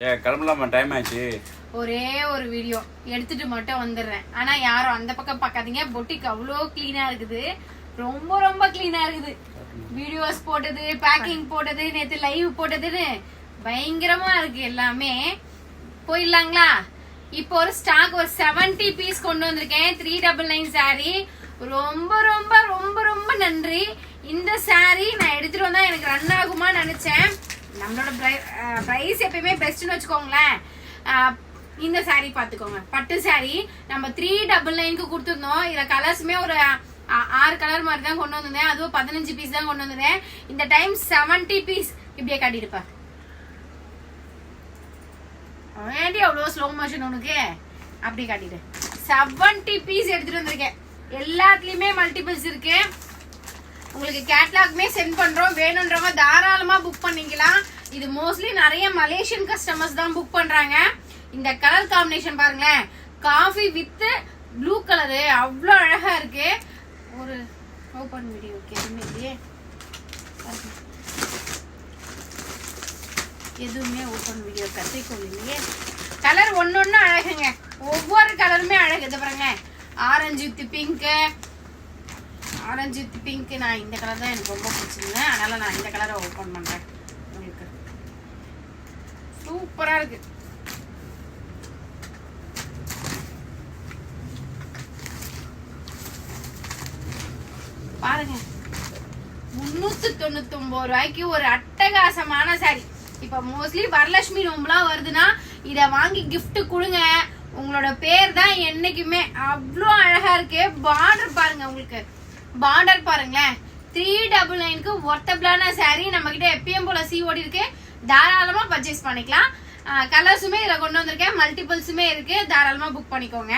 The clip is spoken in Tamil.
கிளம்பலாமா? டைம் ஆச்சு. ஒரே ஒரு வீடியோ எடுத்துட்டு மட்டும் வந்துடுறேன். ஆனா யாரும் அந்த பக்கம் பார்க்காதீங்க. பொட்டிக் அவ்வளோ கிளீனா இருக்குது, ரொம்ப ரொம்ப கிளீனா இருக்குது. வீடியோஸ் போட்டது, பேக்கிங் போட்டது, நேத்து லைவ் போட்டதுன்னு பயங்கரமா இருக்கு எல்லாமே. போயிடலாங்களா? இப்போ ஒரு ஸ்டாக் ஒரு 70 பீஸ் கொண்டு வந்திருக்கேன். 399 சாரி. ரொம்ப ரொம்ப ரொம்ப ரொம்ப நன்றி. இந்த சாரி நான் எடுத்துட்டு வந்தா எனக்கு ரன் ஆகுமா நினைச்சேன். நம்மளோட பிரைஸ் எப்பயுமே பெஸ்ட்னு வச்சுக்கோங்களேன். இந்த சாரி பாத்துக்கோங்க, பட்டு சாரி நம்ம 399க்கு கொடுத்துருந்தோம். இதுல கலர்ஸுமே ஒரு 6 கலர் மாதிரி தான் கொண்டு வந்திருந்தேன். அதுவும் 15 பீஸ் தான் கொண்டு வந்திருந்தேன். இந்த டைம் 70 பீஸ். இப்படியே காட்டிடுப்பா. வேண்டி அவ்வளோ ஸ்லோ மோஷன் உனக்கு, அப்படி காட்டிடு. 70 பீஸ் எடுத்துட்டு வந்திருக்கேன். எல்லாத்துலயுமே மல்டிபிள்ஸ் இருக்கு. உங்களுக்கு கேட்லாக்மே சென்ட் பண்றோம். வேணும்ன்றவங்க தாராளமா புக் பண்ணிக்கலாம். இது மோஸ்ட்லி நிறைய மலேசியன் கஸ்டமர்ஸ் தான் புக் பண்றாங்க. இந்த கலர் காம்பினேஷன் பாருங்களேன், காஃபி வித் ப்ளூ கலரு அவ்வளோ அழகா இருக்கு. ஒரு ஓபன் வீடியோ எதுவுமே இல்லையே, எதுவுமே ஓபன் வீடியோ கத்திக்கோள் இல்லையே. கலர் ஒன்னொன்னு அழகுங்க, ஒவ்வொரு கலருமே அழகு. இது பாருங்க, orange with pink, orange with pink. நான் இந்த கலர் தான் எனக்கு ரொம்ப பிடிச்சிருந்தேன், அதனால நான் இந்த கலரை ஓபன் பண்றேன். உங்களுக்கு சூப்பரா இருக்கு. பாருங்க, 399 ரூபாய்க்கு ஒரு அட்டகாசமான சாரி. இப்ப மோஸ்ட்லி வரலட்சுமி நோம்புலாம் வருதுன்னா இத வாங்கி கிஃப்ட் கொடுங்க. உங்களோட பேர் தான் என்னைக்குமே. அவ்வளோ அழகா இருக்கு. பார்டர் பாருங்க, உங்களுக்கு பார்டர் பாருங்களேன். 399க்கு ஒர்த்தபிளான சாரி. நம்ம கிட்ட எப்பயும் போல சிஓடி இருக்கு, தாராளமா பர்ச்சேஸ் பண்ணிக்கலாம். கலர்ஸுமே இதுல கொண்டு வந்திருக்கேன், மல்டிபிள்ஸுமே இருக்கு, தாராளமா புக் பண்ணிக்கோங்க.